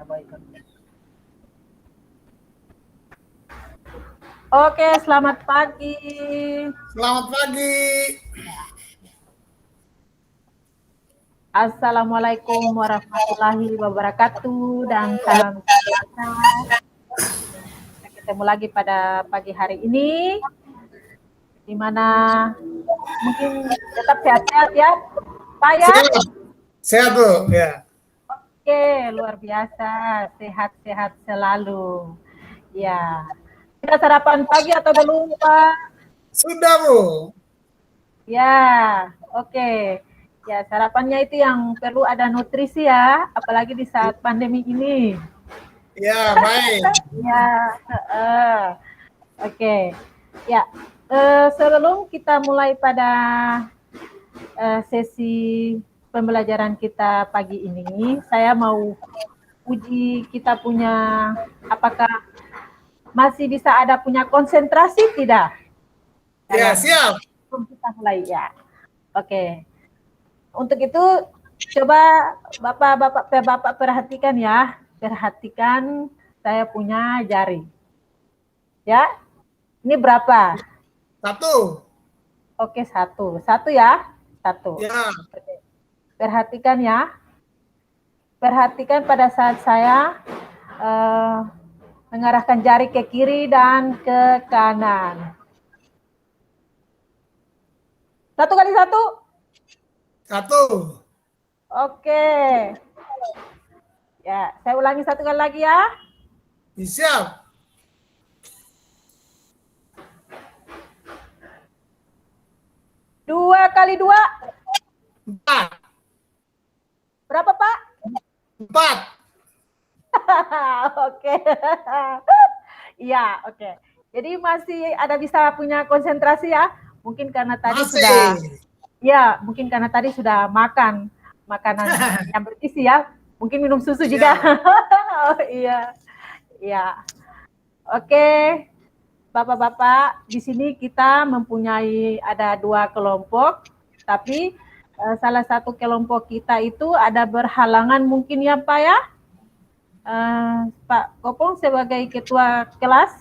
Oke, selamat pagi. Selamat pagi. Assalamualaikum warahmatullahi wabarakatuh dan salam sejahtera. Kita ketemu lagi pada pagi hari ini, di mana mungkin tetap sehat-sehat ya, Pak ya? Sehat Bu, ya. Oke, luar biasa, sehat-sehat selalu. Ya, sudah sarapan pagi atau belum, Pak? Sudah Bu. Ya, oke. Ya, sarapannya itu yang perlu ada nutrisi ya, apalagi di saat pandemi ini. Ya, baik. Ya, oke. Ya, sebelum kita mulai pada sesi pembelajaran kita pagi ini, saya mau uji kita punya, apakah masih bisa ada punya konsentrasi tidak? Ya, Dalam siap. kita mulai ya. Oke. Untuk itu coba Bapak perhatikan ya. Perhatikan saya punya jari. Ya. Ini berapa? Satu. Oke, satu. Satu ya. Satu. Ya. Oke. Perhatikan ya. Perhatikan pada saat saya mengarahkan jari ke kiri dan ke kanan. Satu kali satu. Satu. Oke. Ya, saya ulangi satu kali lagi ya. Siap. Dua kali dua. 4. Berapa, Pak? 4. Oke. Iya, oke. Jadi masih ada bisa punya konsentrasi ya. Mungkin karena tadi Masih. mungkin karena tadi sudah makan makanan yang bergizi ya. Mungkin minum susu juga. Oh, iya. Iya. Oke. Bapak-bapak, di sini kita mempunyai ada 2 kelompok, tapi salah satu kelompok kita itu ada berhalangan mungkin ya Pak ya? Pak Kopong sebagai ketua kelas.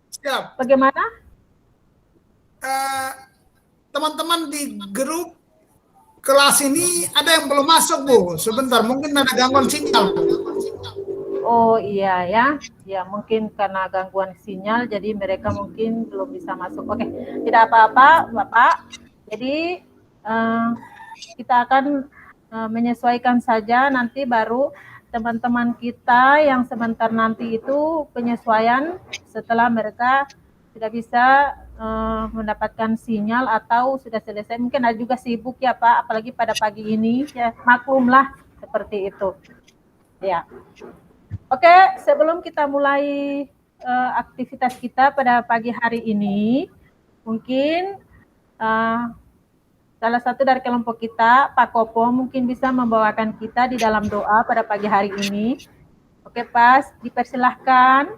Siap. Bagaimana? Teman-teman di grup kelas ini ada yang belum masuk Bu. Sebentar, mungkin ada gangguan sinyal. Oh iya ya, ya mungkin karena gangguan sinyal, jadi mereka mungkin belum bisa masuk. Oke, tidak apa-apa, Bapak. Jadi kita akan menyesuaikan saja, nanti baru teman-teman kita yang sebentar nanti itu penyesuaian setelah mereka sudah bisa mendapatkan sinyal atau sudah selesai. Mungkin ada juga sibuk ya Pak, apalagi pada pagi ini, ya maklumlah seperti itu. Ya. Oke, sebelum kita mulai aktivitas kita pada pagi hari ini, mungkin salah satu dari kelompok kita, Pak Kopo, mungkin bisa membawakan kita di dalam doa pada pagi hari ini. Oke, Pak, dipersilahkan.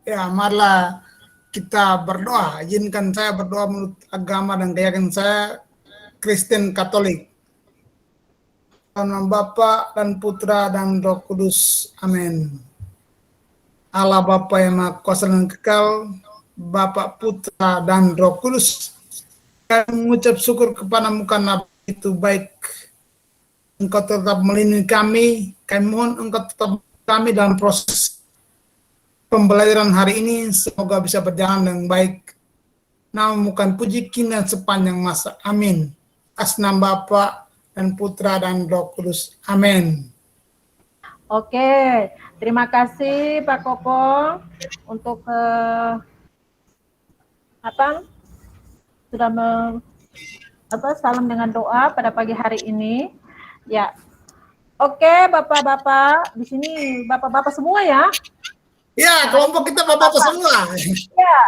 Ya, marilah kita berdoa. Izinkan saya berdoa menurut agama dan keyakinan saya Kristen Katolik. Nama Bapa dan Putra dan Roh Kudus. Amin. Allah Bapa yang Maha Kuasa dan Kekal, Bapa, Putra dan Roh Kudus. Kami mengucap syukur kepadamu karena itu baik. Engkau tetap melindungi kami. Kami mohon Engkau tetap kami dalam proses pembelajaran hari ini. Semoga bisa berjalan dengan baik. Namamu kan puji kini dan sepanjang masa. Amin. Atas nama Bapa dan Putra dan Roh Kudus. Amin. Oke, terima kasih Pak Kopong untuk sudah salam dengan doa pada pagi hari ini. Ya, oke Bapak-bapak, di sini Bapak-bapak semua ya. Ya, kelompok kita Bapak-bapak semua. Ya,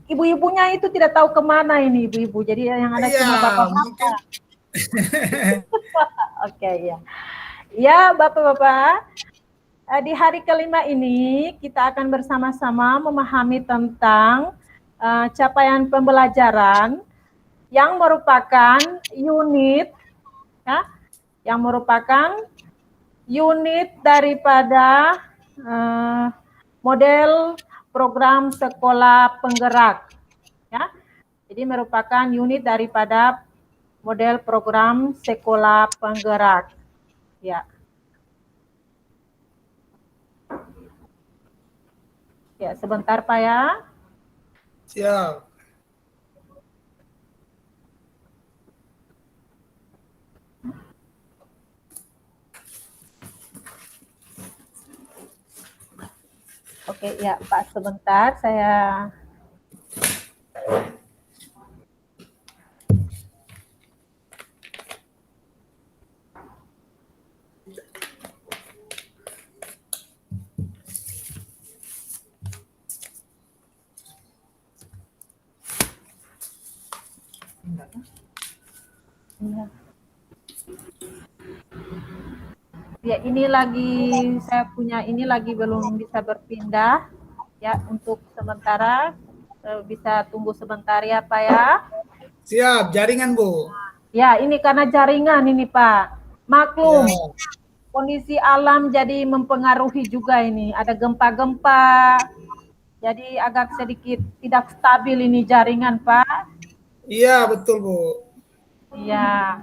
ibu-ibunya itu tidak tahu kemana ini ibu-ibu, jadi yang ada cuma Bapak-bapak. Oke, ya. Ya, Bapak-bapak, di hari kelima ini kita akan bersama-sama memahami tentang capaian pembelajaran yang merupakan unit, ya, yang merupakan unit daripada model program sekolah penggerak. Ya, jadi merupakan unit daripada model program sekolah penggerak. Ya. Ya, sebentar Pak ya. Siap. Oke, ya Pak, sebentar saya. Ya, ini lagi saya punya ini lagi belum bisa berpindah. Ya, untuk sementara bisa tunggu sebentar ya Pak ya. Siap, jaringan Bu. Ya, ini karena jaringan ini Pak. Maklum, Ya. kondisi alam jadi mempengaruhi juga ini. Ada gempa-gempa, jadi agak sedikit tidak stabil ini jaringan Pak. Iya, betul Bu. Iya.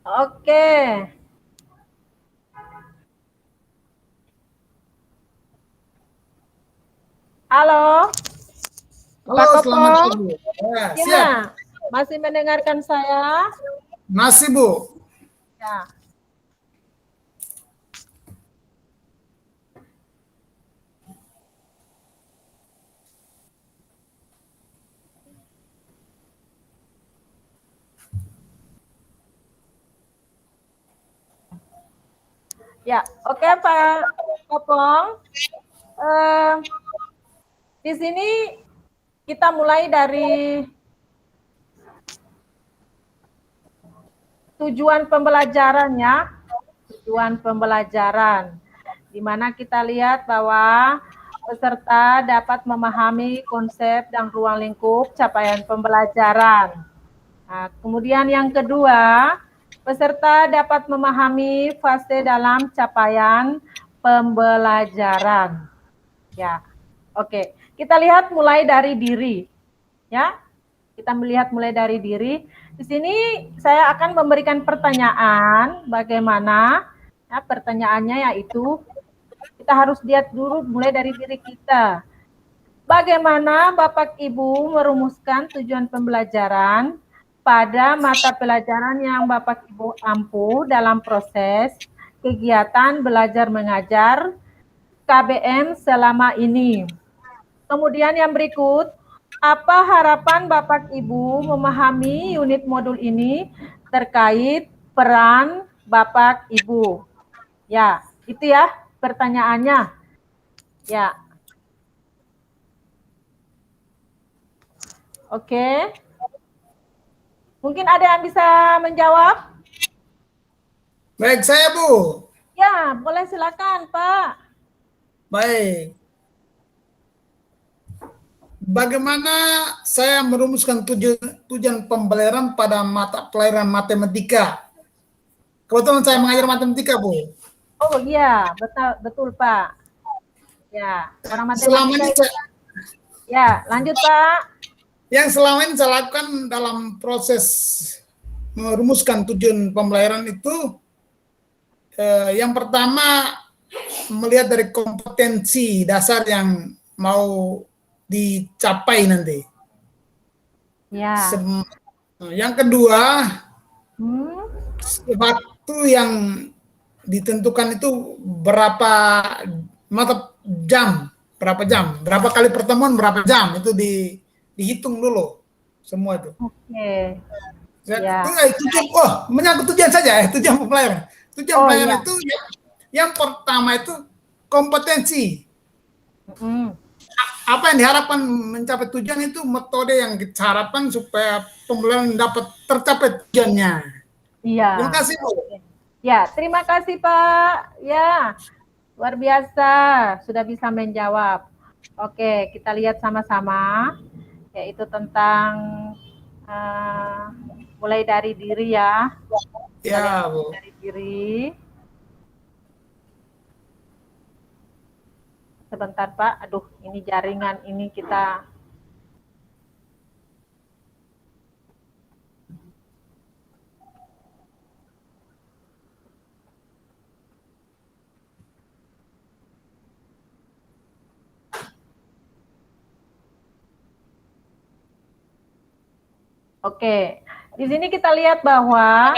Oke. Halo. Halo, Pak selamat Kopong. pagi. Ya, Ya, siap. masih mendengarkan saya? Masih Bu. Ya. Ya, oke Pak Kopong. Di sini kita mulai dari tujuan pembelajarannya, tujuan pembelajaran, di mana kita lihat bahwa peserta dapat memahami konsep dan ruang lingkup capaian pembelajaran. Nah, kemudian yang kedua, peserta dapat memahami fase dalam capaian pembelajaran. Ya, oke. Kita lihat mulai dari diri, ya. Kita melihat mulai dari diri. Di sini saya akan memberikan pertanyaan, bagaimana? Ya, pertanyaannya yaitu kita harus lihat dulu mulai dari diri kita. Bagaimana Bapak Ibu merumuskan tujuan pembelajaran pada mata pelajaran yang Bapak Ibu ampu dalam proses kegiatan belajar mengajar KBM selama ini? Kemudian yang berikut, apa harapan Bapak Ibu memahami unit modul ini terkait peran Bapak Ibu? Ya, itu ya pertanyaannya. Ya. Oke. Mungkin ada yang bisa menjawab? Baik, saya Bu. Ya, boleh silakan, Pak. Baik. Bagaimana saya merumuskan tujuan pembelajaran pada mata pelajaran matematika? Kebetulan saya mengajar matematika, Bu. Oh iya, betul, betul Pak. Ya, orang Selama matematika. ini Ya, lanjut Pak. yang selama ini saya lakukan dalam proses merumuskan tujuan pembelajaran itu, yang pertama melihat dari kompetensi dasar yang mau dicapai nanti. Ya. Yang kedua, Hmm. waktu yang ditentukan itu berapa jam, berapa kali pertemuan, berapa jam, itu dihitung dulu semua itu. Oke. Ya. Ya. Tujuan, menyangkut tujuan saja, tujuan pembelajaran. Tujuan Oh pelajaran iya. itu yang pertama itu kompetensi. Apa yang diharapkan mencapai tujuan itu metode yang kita harapkan supaya pembelajaran dapat tercapai tujuannya. Iya. Terima kasih, Bu. Ya, terima kasih Pak. Ya, luar biasa sudah bisa menjawab. Oke, kita lihat sama-sama, yaitu tentang mulai dari diri ya. Kita lihat Ya, Bu. dari diri. Sebentar Pak, aduh ini jaringan ini kita. Oke, di sini kita lihat bahwa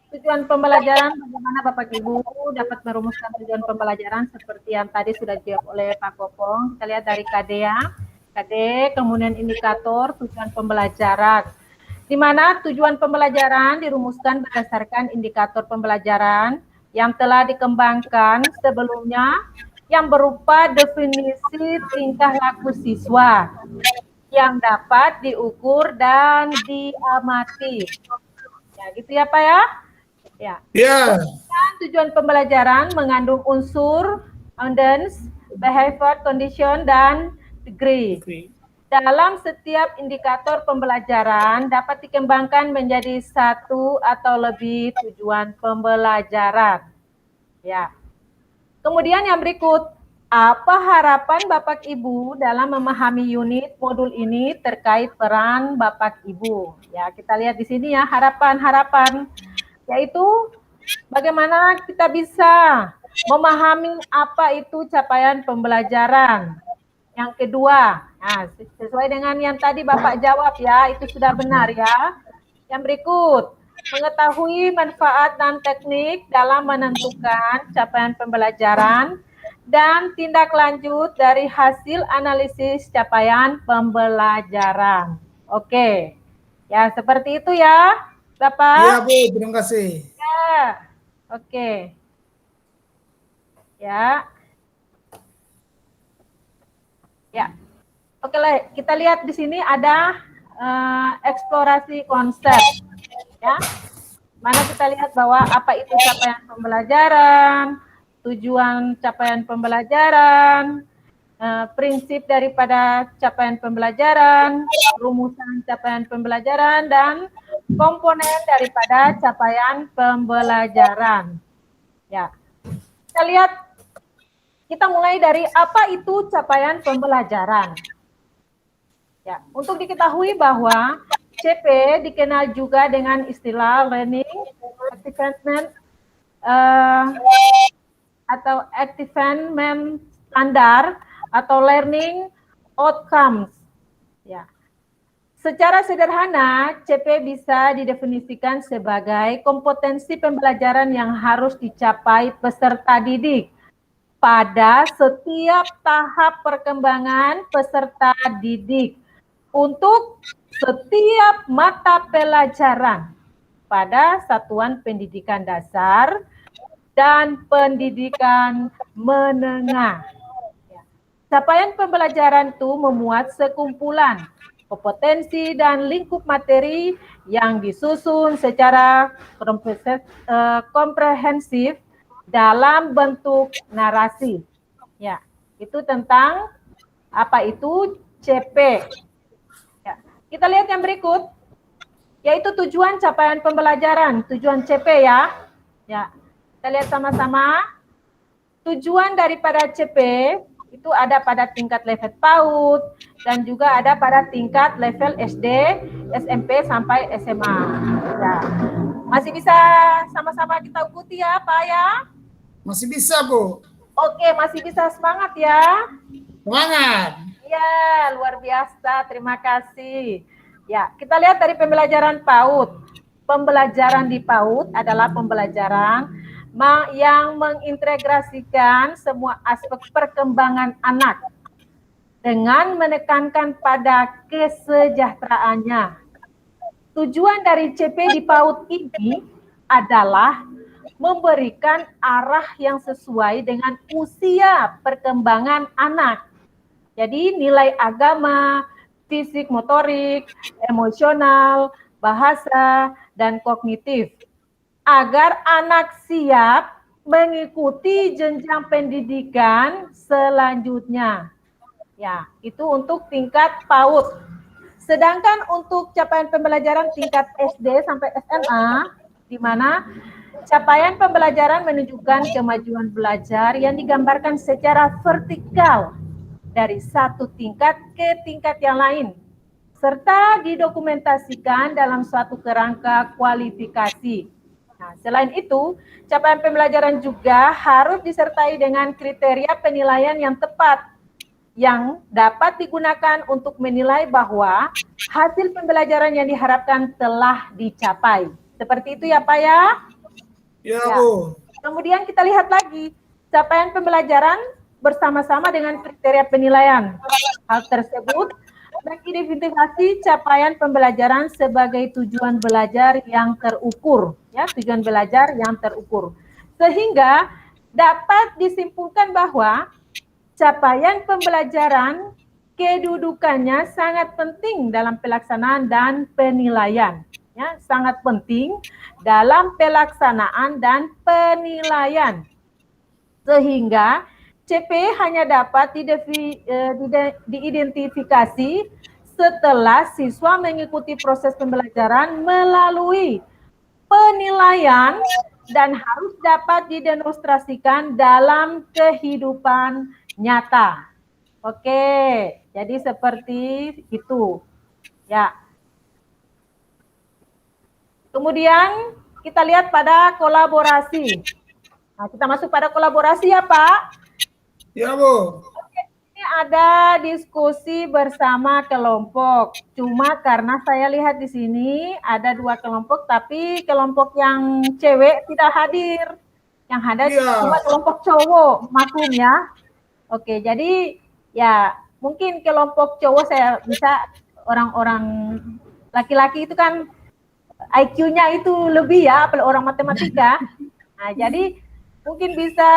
tujuan pembelajaran, bagaimana Bapak Ibu dapat merumuskan tujuan pembelajaran seperti yang tadi sudah dijawab oleh Pak Kopong. Kita lihat dari KD ya, KD, kemudian indikator tujuan pembelajaran, di mana tujuan pembelajaran dirumuskan berdasarkan indikator pembelajaran yang telah dikembangkan sebelumnya yang berupa definisi tingkah laku siswa yang dapat diukur dan diamati. Ya, gitu ya Pak ya. Ya. Ya. Tujuan pembelajaran mengandung unsur audience, behavior, condition, dan degree. Dalam setiap indikator pembelajaran dapat dikembangkan menjadi satu atau lebih tujuan pembelajaran. Ya. Kemudian yang berikut, apa harapan Bapak Ibu dalam memahami unit modul ini terkait peran Bapak Ibu? Ya, kita lihat di sini ya, harapan-harapan, yaitu bagaimana kita bisa memahami apa itu capaian pembelajaran. Yang kedua, nah, sesuai dengan yang tadi Bapak jawab ya, itu sudah benar ya. Yang berikut, mengetahui manfaat dan teknik dalam menentukan capaian pembelajaran dan tindak lanjut dari hasil analisis capaian pembelajaran. Oke, ya seperti itu ya, Bapak. Iya, Bu, terima kasih. Ya, oke. Ya. Ya. Oke lah, kita lihat di sini ada eksplorasi konsep. Ya. Mana kita lihat bahwa apa itu capaian pembelajaran, tujuan capaian pembelajaran, prinsip daripada capaian pembelajaran, rumusan capaian pembelajaran, dan komponen daripada capaian pembelajaran. Ya, kita lihat, kita mulai dari apa itu capaian pembelajaran. Ya, untuk diketahui bahwa CP dikenal juga dengan istilah Learning Achievement atau Achievement Standard atau Learning Outcomes. Ya. Secara sederhana, CP bisa didefinisikan sebagai kompetensi pembelajaran yang harus dicapai peserta didik pada setiap tahap perkembangan peserta didik untuk setiap mata pelajaran pada satuan pendidikan dasar dan pendidikan menengah. Capaian pembelajaran itu memuat sekumpulan kompetensi dan lingkup materi yang disusun secara komprehensif dalam bentuk narasi. Ya, itu tentang apa itu CP. Ya, kita lihat yang berikut, yaitu tujuan capaian pembelajaran, tujuan CP ya. Ya, kita lihat sama-sama. Tujuan daripada CP itu ada pada tingkat level PAUD dan juga ada pada tingkat level SD, SMP sampai SMA. Ya. Masih bisa sama-sama kita ikuti ya, Pak ya? Masih bisa, Bu. Oke, masih bisa, semangat ya. Semangat. Ya, luar biasa. Terima kasih. Ya, kita lihat dari pembelajaran PAUD. Pembelajaran di PAUD adalah pembelajaran yang mengintegrasikan semua aspek perkembangan anak dengan menekankan pada kesejahteraannya. Tujuan dari CP di PAUD ini adalah memberikan arah yang sesuai dengan usia perkembangan anak. Jadi nilai agama, fisik motorik, emosional, bahasa, dan kognitif. Agar anak siap mengikuti jenjang pendidikan selanjutnya. Ya, itu untuk tingkat PAUD. Sedangkan untuk capaian pembelajaran tingkat SD sampai SMA, di mana capaian pembelajaran menunjukkan kemajuan belajar yang digambarkan secara vertikal dari satu tingkat ke tingkat yang lain, serta didokumentasikan dalam suatu kerangka kualifikasi. Nah, selain itu, capaian pembelajaran juga harus disertai dengan kriteria penilaian yang tepat yang dapat digunakan untuk menilai bahwa hasil pembelajaran yang diharapkan telah dicapai. Seperti itu ya Pak ya? Ya, Bu. Kemudian kita lihat lagi, capaian pembelajaran bersama-sama dengan kriteria penilaian. Hal tersebut mengidentifikasi capaian pembelajaran sebagai tujuan belajar yang terukur, ya, tujuan belajar yang terukur. Sehingga dapat disimpulkan bahwa capaian pembelajaran kedudukannya sangat penting dalam pelaksanaan dan penilaian. Ya, sangat penting dalam pelaksanaan dan penilaian. Sehingga CP hanya dapat diidentifikasi setelah siswa mengikuti proses pembelajaran melalui penilaian dan harus dapat didemonstrasikan dalam kehidupan nyata. Oke, jadi seperti itu. Ya. Kemudian kita lihat pada kolaborasi. Nah, kita masuk pada kolaborasi ya, Pak. Ya, Bu. Oke, ini ada diskusi bersama kelompok. Cuma karena saya lihat di sini ada 2 kelompok, tapi kelompok yang cewek tidak hadir. Yang hadir cuma kelompok cowok, maklum ya. Oke, jadi ya mungkin kelompok cowok saya bisa, orang-orang laki-laki itu kan IQ-nya itu lebih ya, apalagi orang matematika. Nah, jadi mungkin bisa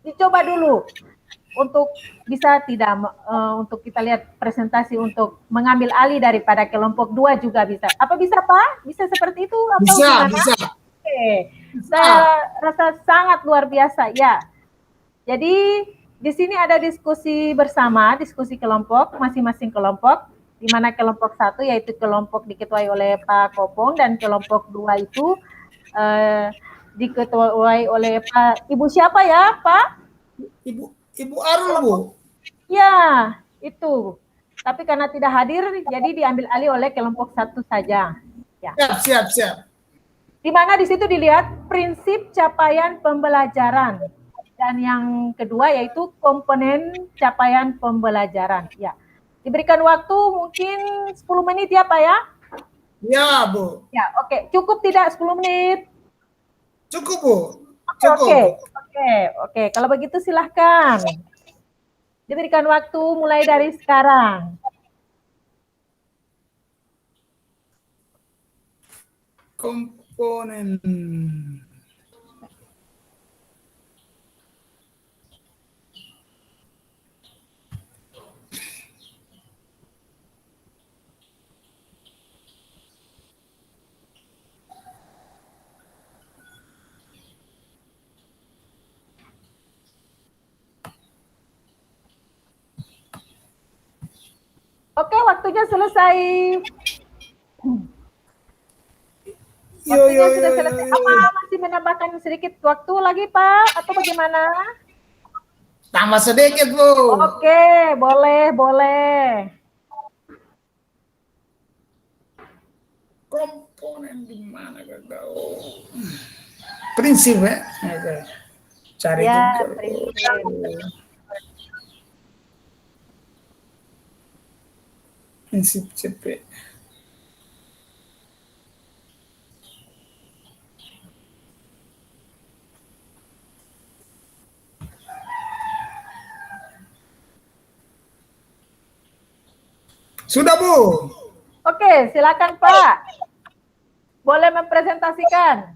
dicoba dulu untuk bisa tidak untuk kita lihat presentasi untuk mengambil alih daripada kelompok 2 juga bisa. Apa bisa Pak? Bisa seperti itu? Apa bisa, gimana? bisa. Oke, saya rasa sangat luar biasa ya. Jadi di sini ada diskusi bersama, diskusi kelompok, masing-masing kelompok, di mana kelompok 1 yaitu kelompok diketuai oleh Pak Kopong dan kelompok 2 itu diketuai oleh Pak Ibu siapa ya Pak? Ibu Arul, Bu. Ya, itu. Tapi karena tidak hadir, jadi diambil alih oleh kelompok 1 saja. Ya. Siap. Di mana di situ dilihat prinsip capaian pembelajaran. Dan yang kedua yaitu komponen capaian pembelajaran. Ya. Diberikan waktu mungkin 10 menit ya Pak ya? Ya, Bu. Ya, oke. Cukup tidak 10 menit? Cukup, Bu. Oke. Kalau begitu silahkan. Diberikan waktu mulai dari sekarang. Komponen. Oke, waktunya selesai. Waktunya sudah selesai. Apa masih menambahkan sedikit waktu lagi, Pak? Atau bagaimana? Tambah sedikit, Bu. Oke, boleh. Komponen di mana gak tahu. Prinsip ya. Cari ya, Google. Prinsip CP. Sudah, Bu. Oke, silakan Pak. boleh mempresentasikan.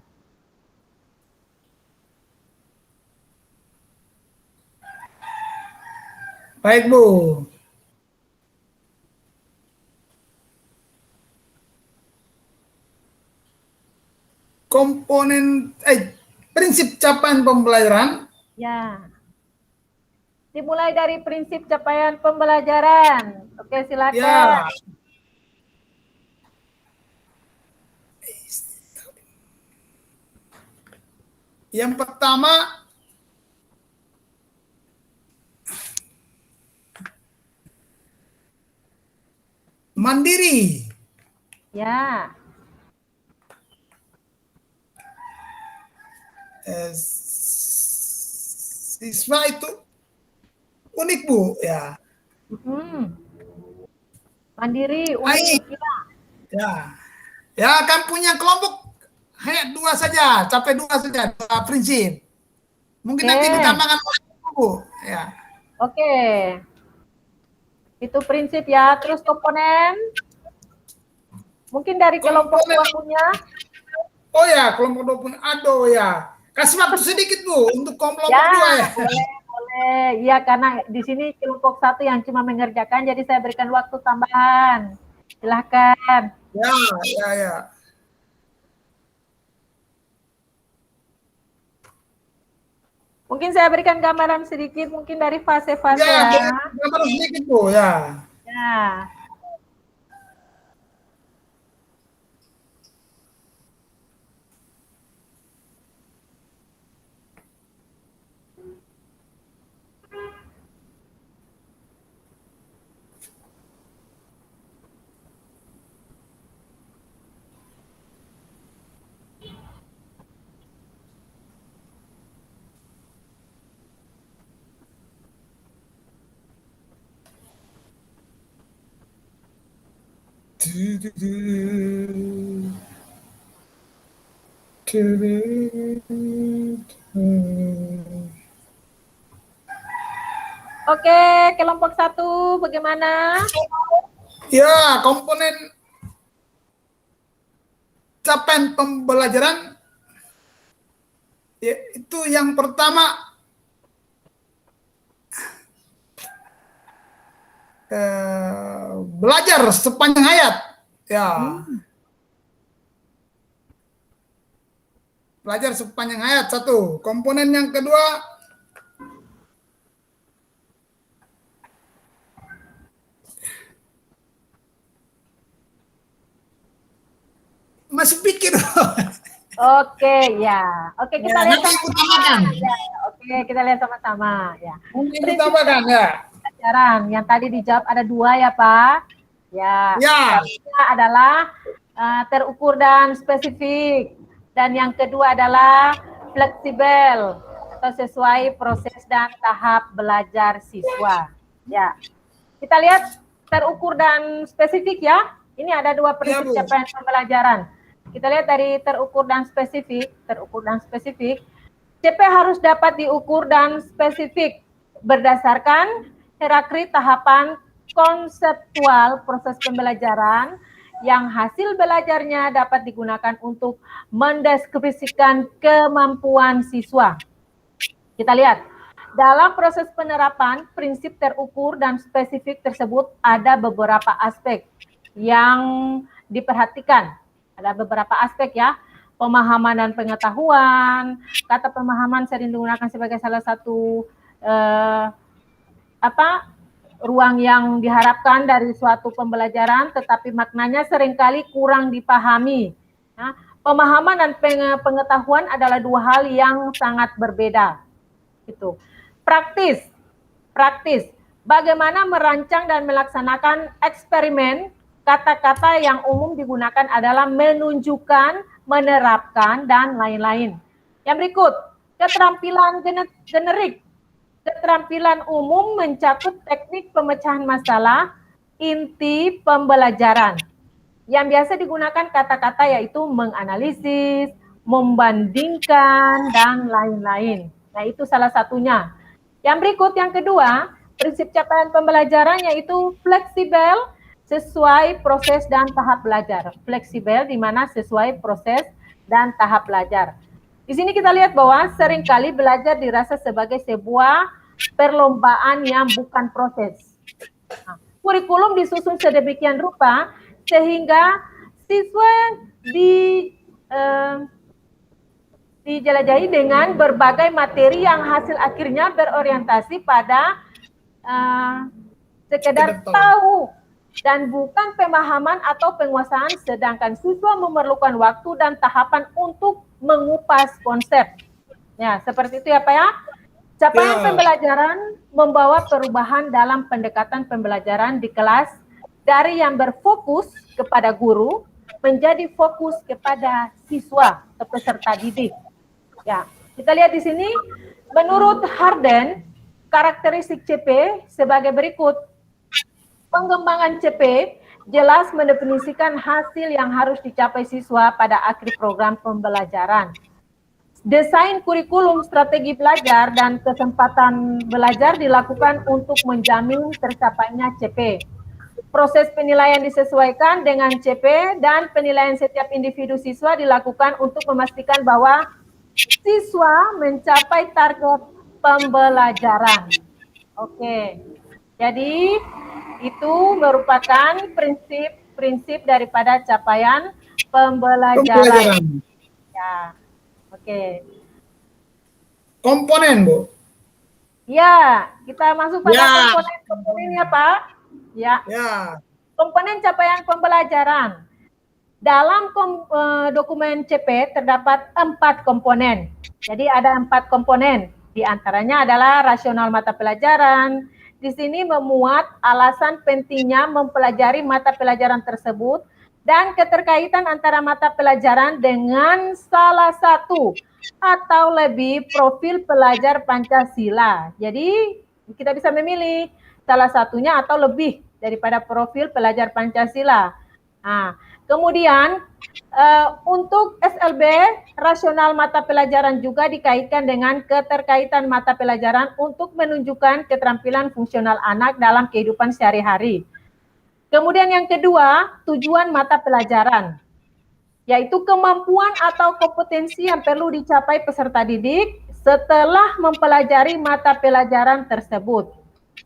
Baik, Bu. Prinsip capaian pembelajaran. Ya. Dimulai dari prinsip capaian pembelajaran. Oke, silakan. Ya. Yang pertama, mandiri. Ya. Siswa itu unik, Bu, ya. Mandiri, Baik. unik. Ya. Ya, kan punya kelompok hanya 2 saja, capai 2 saja, 2 prinsip. Mungkin nanti ditambahkan lagi, Bu. Ya. Oke. Itu prinsip ya. Terus komponen. Mungkin dari kelompok 2 punya. Oh ya, kelompok 2 punya. Aduh ya. Kasih waktu sedikit, Bu, untuk kelompok 2 ya. Boleh. Iya, karena di sini kelompok 1 yang cuma mengerjakan, jadi saya berikan waktu tambahan. Silahkan. Ya. Mungkin saya berikan gambaran sedikit, mungkin dari fase-fase ya. Gambaran sedikit, Bu, ya. Ya. Oke, kelompok 1 bagaimana? Ya, komponen capaian pembelajaran ya, itu yang pertama belajar sepanjang hayat. Ya. Belajar sepanjang hayat, 1. Komponen yang kedua masih pikir. Oke, ya. Oke, kita lihat sama-sama. Ya, oke, kita lihat sama-sama ya. Mungkin ditambahkan ya. Pelajaran yang tadi dijawab ada 2 ya, Pak. Ya. Pertama adalah terukur dan spesifik, dan yang kedua adalah fleksibel atau sesuai proses dan tahap belajar siswa. Ya. Kita lihat terukur dan spesifik ya. Ini ada 2 prinsip capaian pembelajaran. Kita lihat dari terukur dan spesifik. CP harus dapat diukur dan spesifik berdasarkan hierarki tahapan konseptual proses pembelajaran yang hasil belajarnya dapat digunakan untuk mendeskripsikan kemampuan siswa. Kita lihat, dalam proses penerapan prinsip terukur dan spesifik tersebut ada beberapa aspek yang diperhatikan. Ada beberapa aspek ya, pemahaman dan pengetahuan. Kata pemahaman sering digunakan sebagai salah satu ruang yang diharapkan dari suatu pembelajaran, tetapi maknanya seringkali kurang dipahami. Nah, pemahaman dan pengetahuan adalah 2 hal yang sangat berbeda. Itu. Praktis. Bagaimana merancang dan melaksanakan eksperimen. Kata-kata yang umum digunakan adalah menunjukkan, menerapkan, dan lain-lain. Yang berikut, keterampilan generik. Keterampilan umum mencakup teknik pemecahan masalah, inti pembelajaran. Yang biasa digunakan kata-kata yaitu menganalisis, membandingkan, dan lain-lain. Nah, itu salah satunya. Yang berikut, yang kedua, prinsip capaian pembelajaran yaitu fleksibel, sesuai proses dan tahap belajar. Fleksibel di mana sesuai proses dan tahap belajar. Di sini kita lihat bahwa seringkali belajar dirasa sebagai sebuah perlombaan yang bukan proses. Nah, kurikulum disusun sedemikian rupa sehingga siswa dijelajahi dengan berbagai materi yang hasil akhirnya berorientasi pada sekedar tahu dan bukan pemahaman atau penguasaan, sedangkan siswa memerlukan waktu dan tahapan untuk mengupas konsep. Ya, seperti itu ya Pak ya. Capaian pembelajaran membawa perubahan dalam pendekatan pembelajaran di kelas dari yang berfokus kepada guru menjadi fokus kepada siswa atau peserta didik. Ya, kita lihat di sini, menurut Harden, karakteristik CP sebagai berikut. Pengembangan CP jelas mendefinisikan hasil yang harus dicapai siswa pada akhir program pembelajaran. Desain kurikulum, strategi belajar, dan kesempatan belajar dilakukan untuk menjamin tercapainya CP. Proses penilaian disesuaikan dengan CP dan penilaian setiap individu siswa dilakukan untuk memastikan bahwa siswa mencapai target pembelajaran. Oke, jadi itu merupakan prinsip daripada capaian pembelajaran. Ya, oke. Komponen, Bu. Ya, kita masuk pada komponen ya, Pak. Ya. Komponen capaian pembelajaran. Dalam dokumen CP terdapat 4 komponen. Jadi ada 4 komponen. Di antaranya adalah rasional mata pelajaran. Di sini memuat alasan pentingnya mempelajari mata pelajaran tersebut dan keterkaitan antara mata pelajaran dengan salah satu atau lebih profil pelajar Pancasila. Jadi kita bisa memilih salah satunya atau lebih daripada profil pelajar Pancasila. Nah, kemudian untuk SLB, rasional mata pelajaran juga dikaitkan dengan keterkaitan mata pelajaran untuk menunjukkan keterampilan fungsional anak dalam kehidupan sehari-hari. Kemudian yang kedua, tujuan mata pelajaran, yaitu kemampuan atau kompetensi yang perlu dicapai peserta didik setelah mempelajari mata pelajaran tersebut.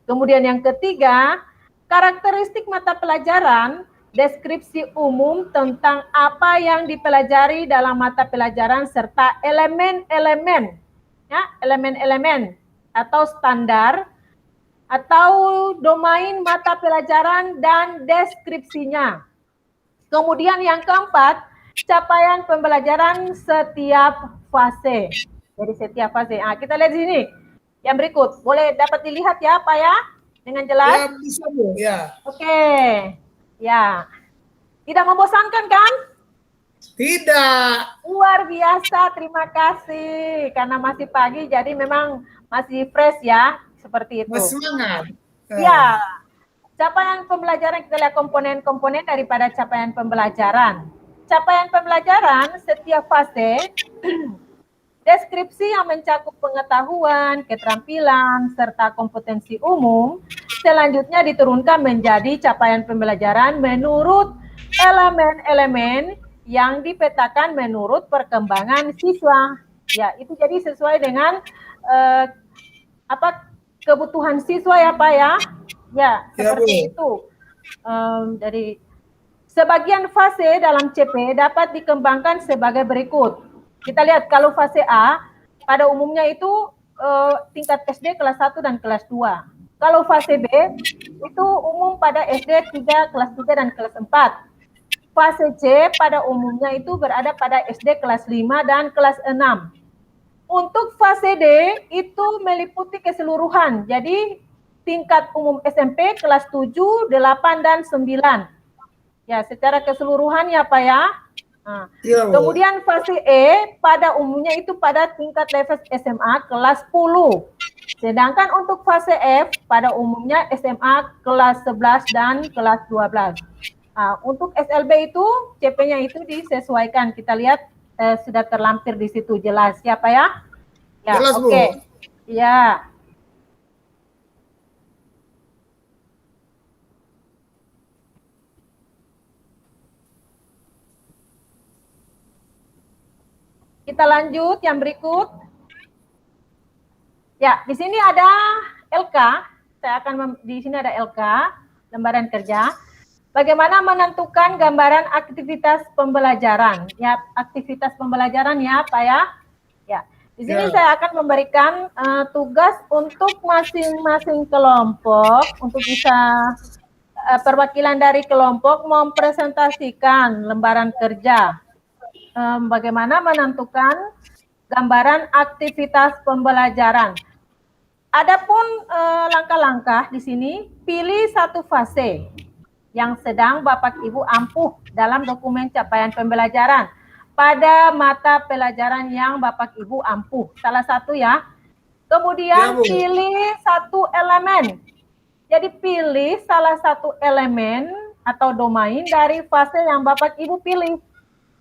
Kemudian yang ketiga, karakteristik mata pelajaran, deskripsi umum tentang apa yang dipelajari dalam mata pelajaran serta elemen-elemen, ya, elemen-elemen atau standar atau domain mata pelajaran dan deskripsinya. Kemudian yang keempat, capaian pembelajaran setiap fase. Jadi setiap fase. Nah, kita lihat di sini. Yang berikut, boleh dapat dilihat ya, Pak ya, dengan jelas. Ya, bisa Bu. Ya. Oke. Ya, tidak membosankan kan? Tidak. Luar biasa, terima kasih. Karena masih pagi, jadi memang masih fresh ya, seperti itu. Masih semangat. Ya, capaian pembelajaran, kita lihat komponen-komponen daripada capaian pembelajaran. Capaian pembelajaran setiap fase, deskripsi yang mencakup pengetahuan, keterampilan, serta kompetensi umum, selanjutnya diturunkan menjadi capaian pembelajaran menurut elemen-elemen yang dipetakan menurut perkembangan siswa. Ya, itu jadi sesuai dengan kebutuhan siswa ya Pak ya. Ya, seperti itu. Jadi sebagian fase dalam CP dapat dikembangkan sebagai berikut. Kita lihat kalau fase A pada umumnya itu tingkat SD kelas 1 dan kelas 2. Kalau fase B itu umum pada SD 3, kelas 3 dan kelas 4. Fase C pada umumnya itu berada pada SD kelas 5 dan kelas 6. Untuk fase D itu meliputi keseluruhan. Jadi tingkat umum SMP kelas 7, 8 dan 9. Ya, secara keseluruhan ya Pak ya. Nah, kemudian fase E pada umumnya itu pada tingkat level SMA kelas 10. Sedangkan untuk fase F pada umumnya SMA kelas 11 dan kelas 12. Nah, untuk SLB itu CP-nya itu disesuaikan. Kita lihat sudah terlampir di situ jelas ya Pak ya. Ya, jelas Bu. Oke. Ya. Kita lanjut yang berikut. Ya, di sini ada LK. Saya akan di sini ada LK, lembaran kerja. Bagaimana menentukan gambaran aktivitas pembelajaran? Ya, aktivitas pembelajaran ya, Pak ya. Ya, di sini saya akan memberikan tugas untuk masing-masing kelompok untuk bisa perwakilan dari kelompok mempresentasikan lembaran kerja. Bagaimana menentukan gambaran aktivitas pembelajaran. Adapun langkah-langkah di sini, pilih satu fase yang sedang Bapak Ibu ampuh dalam dokumen capaian pembelajaran pada mata pelajaran yang Bapak Ibu ampuh. Salah satu ya. Kemudian pilih satu elemen. Jadi pilih salah satu elemen atau domain dari fase yang Bapak Ibu pilih.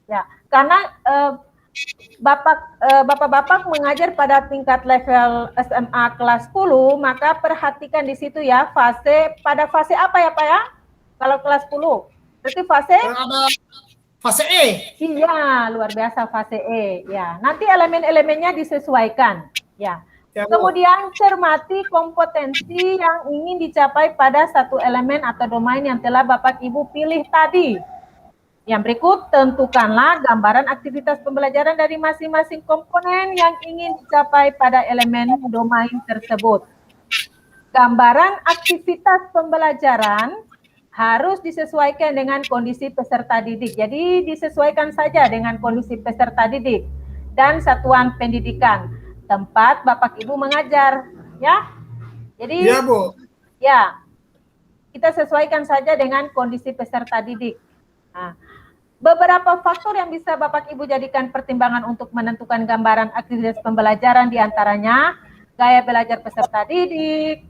Ya, karena Bapak-bapak mengajar pada tingkat level SMA kelas 10, maka perhatikan di situ ya pada fase apa ya Pak ya? Kalau kelas 10, berarti fase? Fase E. Iya, luar biasa fase E. Ya, nanti elemen-elemennya disesuaikan. Ya. Kemudian cermati kompetensi yang ingin dicapai pada satu elemen atau domain yang telah Bapak Ibu pilih tadi. Yang berikut, tentukanlah gambaran aktivitas pembelajaran dari masing-masing komponen yang ingin dicapai pada elemen domain tersebut. Gambaran aktivitas pembelajaran harus disesuaikan dengan kondisi peserta didik. Jadi disesuaikan saja dengan kondisi peserta didik dan satuan pendidikan tempat Bapak Ibu mengajar, ya. Jadi ya, Bu. Ya, kita sesuaikan saja dengan kondisi peserta didik. Nah, beberapa faktor yang bisa Bapak Ibu jadikan pertimbangan untuk menentukan gambaran aktivitas pembelajaran diantaranya gaya belajar peserta didik,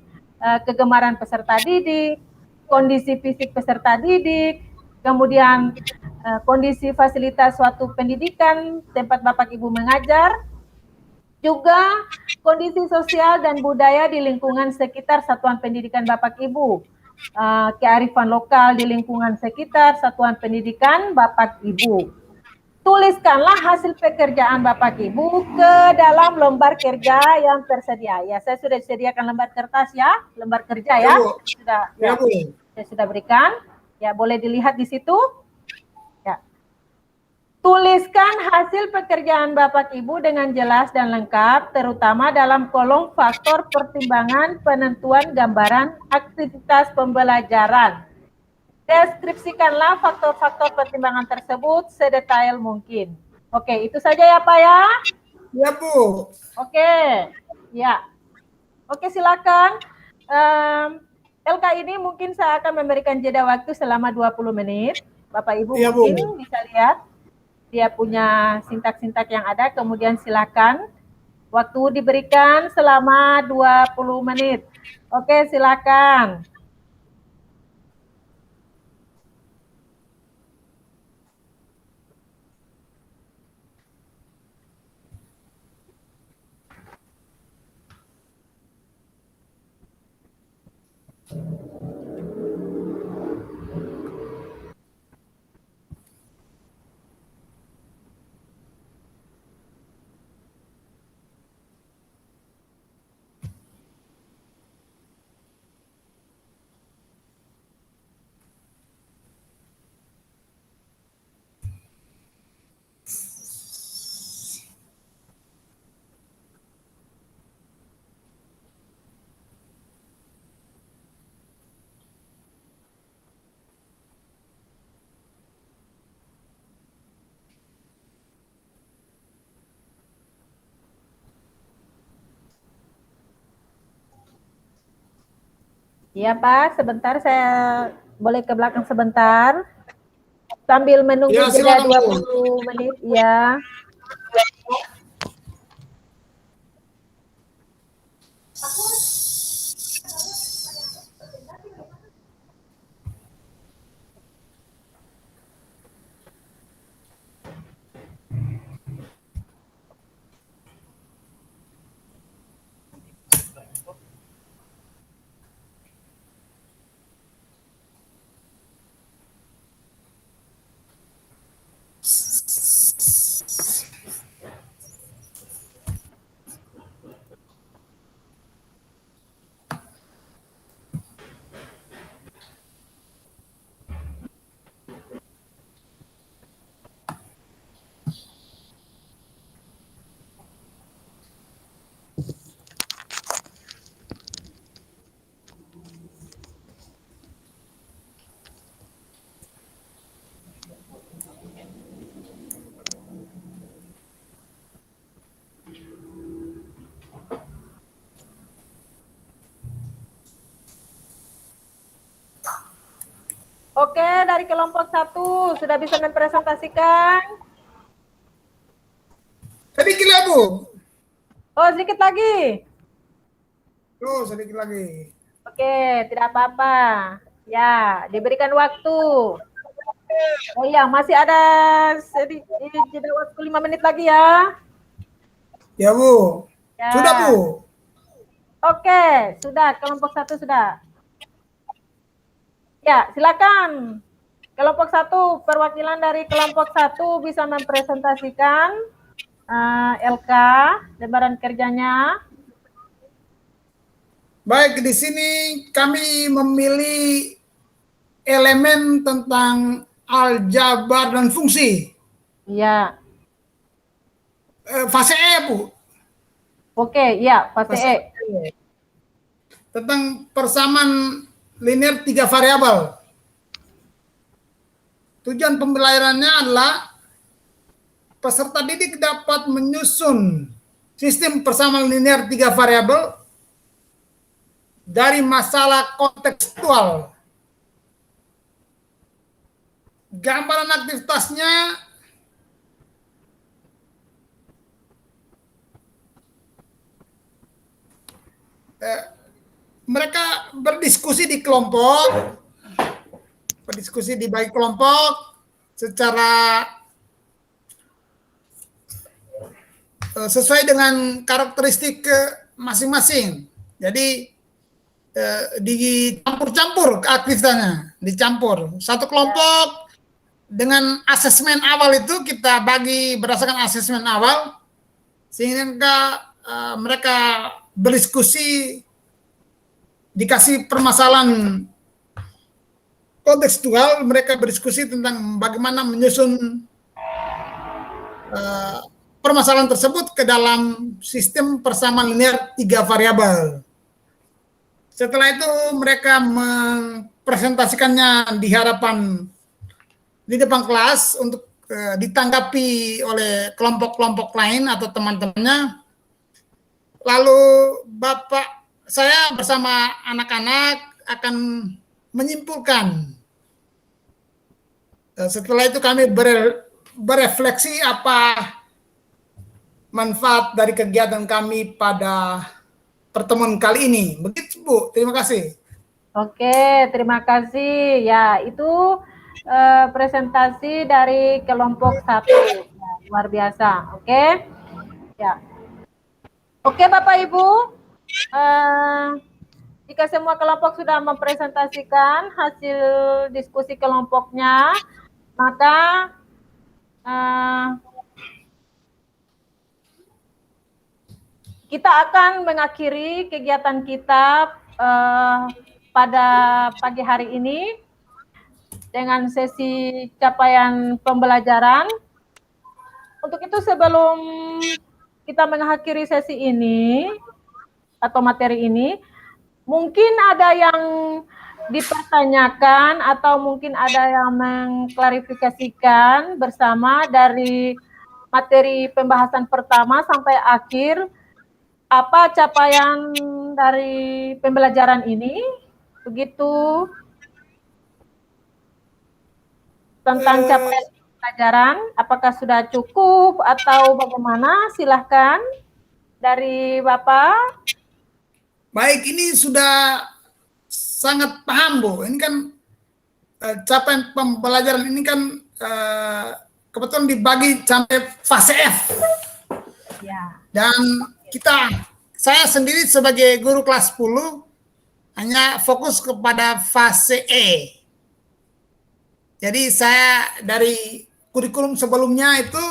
kegemaran peserta didik, kondisi fisik peserta didik, kemudian kondisi fasilitas suatu pendidikan tempat Bapak Ibu mengajar, juga kondisi sosial dan budaya di lingkungan sekitar satuan pendidikan Bapak Ibu, kearifan lokal di lingkungan sekitar satuan pendidikan Bapak Ibu. Tuliskanlah hasil pekerjaan Bapak Ibu ke dalam lembar kerja yang tersedia. Ya, saya sudah sediakan lembar kertas ya, lembar kerja ya. Sudah, ya, saya sudah berikan. Ya, boleh dilihat di situ. Ya. Tuliskan hasil pekerjaan Bapak Ibu dengan jelas dan lengkap, terutama dalam kolom faktor pertimbangan penentuan gambaran aktivitas pembelajaran. Deskripsikanlah faktor-faktor pertimbangan tersebut sedetail mungkin. Oke, itu saja ya Pak ya? Ya Bu. Oke, ya. Oke, silakan. LK ini mungkin saya akan memberikan jeda waktu selama 20 menit. Bapak Ibu ya, mungkin Bu. Bisa lihat. Dia punya sintak-sintak yang ada, kemudian silakan. Waktu diberikan selama 20 menit. Oke, silakan. Iya Pak, sebentar saya boleh ke belakang sebentar. Sambil menunggu ya, jeda 20 menit, ya. Oke, dari kelompok 1 sudah bisa mempresentasikan? Sedikit lah, Bu. Oh, sedikit lagi. Sedikit lagi. Oke, tidak apa-apa. Ya, diberikan waktu. Oh iya, masih ada jeda waktu 5 menit lagi ya. Ya, Bu. Ya. Sudah, Bu. Oke, sudah. Kelompok 1 sudah. Ya, silakan. Kelompok 1, perwakilan dari kelompok 1 bisa mempresentasikan LK, lembaran kerjanya. Baik, di sini kami memilih elemen tentang aljabar dan fungsi. Iya. Fase E, Bu. Oke, ya, fase E. Tentang persamaan linear 3 variabel. Tujuan pembelajarannya adalah peserta didik dapat menyusun sistem persamaan linear 3 variabel dari masalah kontekstual. Gambaran aktivitasnya mereka berdiskusi di kelompok, berdiskusi di baik kelompok secara sesuai dengan karakteristik masing-masing. Jadi dicampur-campur aktivitasnya, dicampur. Satu kelompok dengan asesmen awal itu kita bagi berdasarkan asesmen awal, sehingga mereka berdiskusi, dikasih permasalahan kontekstual, mereka berdiskusi tentang bagaimana menyusun permasalahan tersebut ke dalam sistem persamaan linear 3 variabel. Setelah itu mereka mempresentasikannya di depan kelas untuk ditanggapi oleh kelompok-kelompok lain atau teman-temannya. Lalu saya bersama anak-anak akan menyimpulkan. Setelah itu kami berefleksi apa manfaat dari kegiatan kami pada pertemuan kali ini. Begitu, Bu. Terima kasih. Oke, terima kasih. Ya, itu presentasi dari kelompok 1. Ya, luar biasa. Oke. Ya. Oke, Bapak Ibu. Jika semua kelompok sudah mempresentasikan hasil diskusi kelompoknya, maka kita akan mengakhiri kegiatan kita pada pagi hari ini dengan sesi capaian pembelajaran. Untuk itu sebelum kita mengakhiri sesi ini atau materi ini, mungkin ada yang dipertanyakan atau mungkin ada yang mengklarifikasikan bersama dari materi pembahasan pertama sampai akhir. Apa capaian dari pembelajaran ini? Begitu tentang capaian pembelajaran, apakah sudah cukup atau bagaimana? Silahkan dari Bapak. Baik, ini sudah sangat paham, Bu. Ini kan capaian pembelajaran ini kan kebetulan dibagi sampai fase F. Ya. Dan saya sendiri sebagai guru kelas 10 hanya fokus kepada fase E. Jadi saya dari kurikulum sebelumnya itu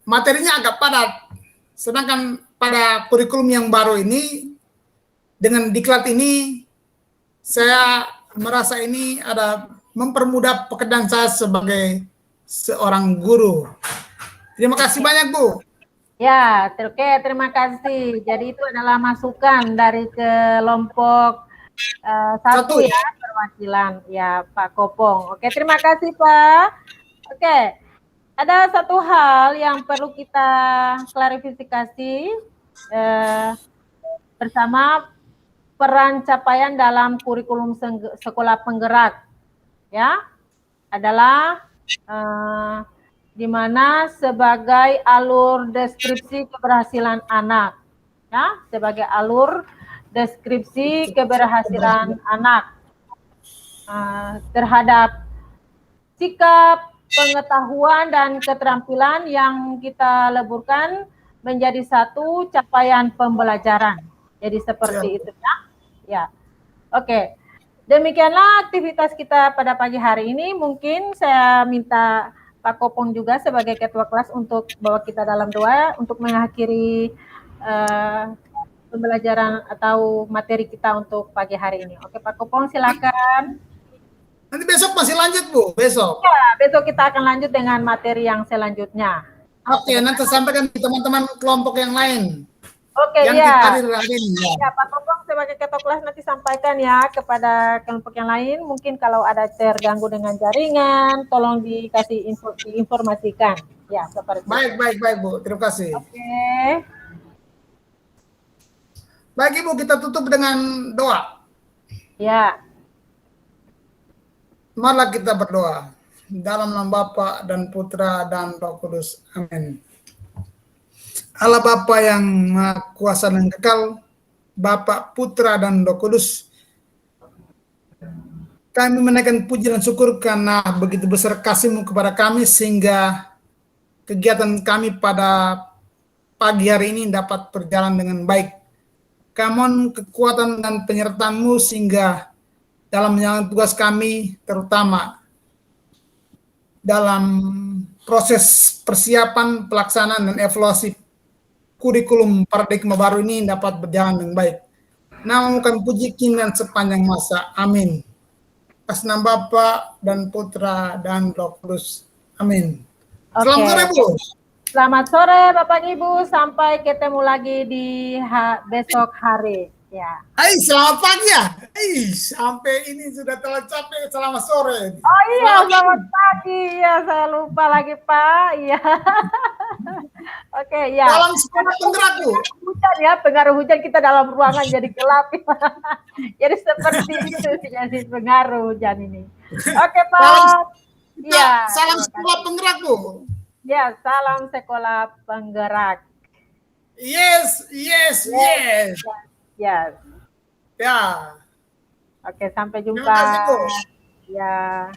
materinya agak padat. Sedangkan pada kurikulum yang baru ini, dengan diklat ini, saya merasa ini ada mempermudah pekerjaan saya sebagai seorang guru. Terima kasih banyak, Bu. Ya, oke, terima kasih. Jadi itu adalah masukan dari kelompok 1 ya, perwakilan ya Pak Kopong. Oke, terima kasih Pak. Oke, ada satu hal yang perlu kita klarifikasi bersama peran capaian dalam kurikulum sekolah penggerak ya adalah di mana sebagai alur deskripsi keberhasilan anak ya, sebagai alur deskripsi keberhasilan anak terhadap sikap, pengetahuan, dan keterampilan yang kita leburkan menjadi satu capaian pembelajaran. Jadi seperti itu ya. Ya. Oke. Demikianlah aktivitas kita pada pagi hari ini. Mungkin saya minta Pak Kopong juga sebagai ketua kelas untuk bawa kita dalam doa untuk mengakhiri pembelajaran atau materi kita untuk pagi hari ini. Oke, Pak Kopong silakan. Nanti besok masih lanjut, Bu, besok. Ya, besok kita akan lanjut dengan materi yang selanjutnya. Oke, nanti sampaikan ke teman-teman kelompok yang lain. Oke, yang ya. hadir hari ini. Ya, Pak Kopong sebagai ketua kelas nanti sampaikan ya kepada kelompok yang lain. Mungkin kalau ada terganggu dengan jaringan, tolong dikasih diinformasikan. Ya, seperti baik, baik, baik, Bu. Terima kasih. Oke. Baik, Ibu, kita tutup dengan doa. Ya. Marilah kita berdoa. Dalam nama Bapa dan Putra dan Roh Kudus. Amin. Allah Bapa yang Maha Kuasa dan Kekal, Bapa, Putra, dan Roh Kudus, kami menaikkan puji dan syukur karena begitu besar kasih-Mu kepada kami sehingga kegiatan kami pada pagi hari ini dapat berjalan dengan baik. Mohon kekuatan dan penyertaan-Mu sehingga dalam menjalankan tugas kami, terutama dalam proses persiapan, pelaksanaan, dan evaluasi kurikulum paradigma baru ini dapat berjalan dengan baik. Nama kami puji kini dan sepanjang masa. Amin. Atas nama Bapa dan Putra dan Roh Kudus. Amin. Selamat sore, Bu. Selamat sore, Bapak Ibu. Sampai ketemu lagi di besok hari. Ya. Hai, selamat pagi ya. Sampai ini sudah telah capek. Selamat sore. Oh iya, selamat pagi. Ya, saya lupa lagi, Pak. Iya. Oke, ya. Dalam sekolah penggerak, Bu. Hujan ya, pengaruh hujan kita dalam ruangan jadi gelap. Jadi seperti itu jadi pengaruh hujan ini. Oke, Pak. Ya. Salam sekolah penggerak, Bu. Ya, salam sekolah penggerak. Yes. Yes. Ya. Oke, sampai jumpa. Terima kasih, Bu. Ya.